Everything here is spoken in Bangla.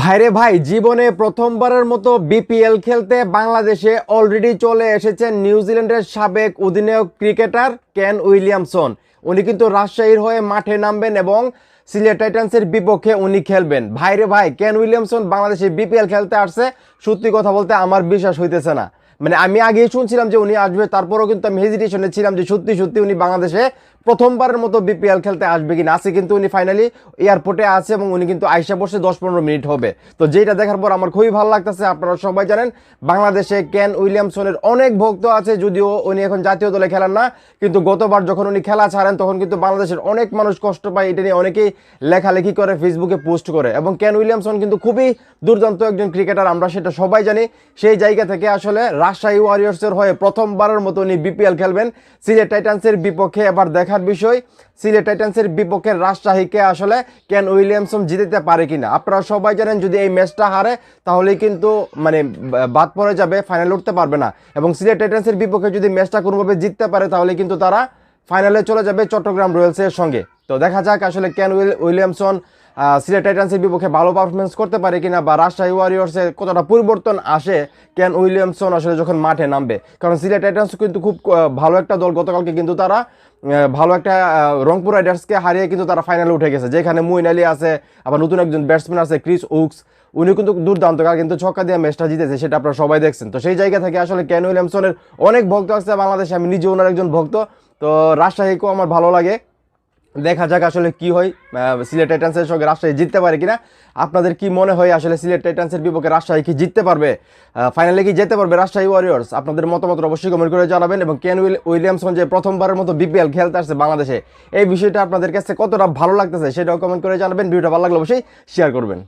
ভাইরে ভাই, জীবনে প্রথমবারের মতো বিপিএল খেলতে বাংলাদেশে অলরেডি চলে এসেছেন নিউজিল্যান্ডের সাবেক অধিনায়ক ক্রিকেটার কেন উইলিয়ামসন। উনি কিন্তু রাজশাহীর হয়ে মাঠে নামবেন এবং সিলেট টাইটান্সের বিপক্ষে উনি খেলবেন। ভাইরে ভাই, কেন উইলিয়ামসন বাংলাদেশে বিপিএল খেলতে আসছে, সত্যি কথা বলতে আমার বিশ্বাস হইতেছে না। মানে আমি আগেই শুনছিলাম যে উনি আসবে, তারপরেও কিন্তু আমি হেজিটেশনে ছিলাম যে সত্যি সত্যি উনি বাংলাদেশে প্রথমবারের মতো বিপিএল খেলতে আসবে কিনা। আছে কিন্তু উনি ফাইনালি এয়ারপোর্টে আছে এবং উনি কিন্তু আইসা বসে 10-15 মিনিট হবে। তো যেটা দেখার পর আমার খুবই ভালো লাগতেছে। আপনারা সবাই জানেন বাংলাদেশে কেন উইলিয়ামসনের অনেক ভক্ত আছে, যদিও উনি এখন জাতীয় দলে খেলেন না, কিন্তু গতবার যখন উনি খেলা ছাড়েন তখন কিন্তু বাংলাদেশের অনেক মানুষ কষ্ট পায়। এটা নিয়ে অনেকেই লেখালেখি করে, ফেসবুকে পোস্ট করে। এবং কেন উইলিয়ামসন কিন্তু খুবই দুর্দান্ত একজন ক্রিকেটার, আমরা সেটা সবাই জানি। সেই জায়গা থেকে আসলে রাজশাহী ওয়ারিয়র্সের হয়ে প্রথমবারের মতো উনি বিপিএল খেলবেন সিলেট টাইটান্সের বিপক্ষে। এবার দেখার বিষয় সিলেট টাইটান্সের বিপক্ষে রাজশাহীকে আসলে কেন উইলিয়ামসন জিতাতে পারে কিনা। আপনারা সবাই জানেন যদি এই ম্যাচটা হারে তাহলে কিন্তু মানে বাদ পড়ে যাবে, ফাইনাল উঠতে পারবে না। এবং সিলেট টাইটান্সের বিপক্ষে যদি ম্যাচটা কোনোভাবে জিততে পারে তাহলে কিন্তু তারা ফাইনালে চলে যাবে চট্টগ্রাম রয়্যালসের সঙ্গে। তো দেখা যাক আসলে কেন উইলিয়ামসন সিলেট টাইটান্সের বিপক্ষে ভালো পারফরমেন্স করতে পারে কিনা, বা রাজশাহী ওয়ারিয়র্সে কতটা পরিবর্তন আসে কেন উইলিয়ামসন আসলে যখন মাঠে নামবে। কারণ সিলেট টাইটান্স কিন্তু খুব ভালো একটা দল, গতকালকে কিন্তু তারা ভালো একটা রংপুর রাইডার্সকে হারিয়ে কিন্তু তারা ফাইনালে উঠে গেছে, যেখানে মুইন আলী আছে, আবার নতুন একজন ব্যাটসম্যান আছে ক্রিস উকস, উনি কিন্তু দুর্দান্ত কিন্তু ছক্কা দিয়ে ম্যাচটা জিতেছে, সেটা আপনারা সবাই দেখছেন। তো সেই জায়গা থেকে আসলে কেন উইলিয়ামসনের অনেক ভক্ত আছে বাংলাদেশে, আমি নিজে ওনার একজন ভক্ত। তো রাজশাহীকেও আমার ভালো লাগে, দেখা যাক আসলে কি হয়, সিলেট টাইটান্সের সঙ্গে রাজশাহী জিততে পারে কিনা। আপনাদের কি মনে হয় আসলে সিলেট টাইটান্সের বিপক্ষে রাজশাহী কি জিততে পারবে, ফাইনালে কি যেতে পারবে রাজশাহী ওয়ারিয়র্স? আপনাদের মতামত অবশ্যই কমেন্ট করে জানাবেন। এবং কেন উইলিয়ামসন যে প্রথমবারের মতো বিপিএল খেলতে আসছে বাংলাদেশে, এই বিষয়টা আপনাদের কাছে কতটা ভালো লাগতেছে সেটাও কমেন্ট করে জানাবেন। ভিডিওটা ভালো লাগলে অবশ্যই শেয়ার করবেন।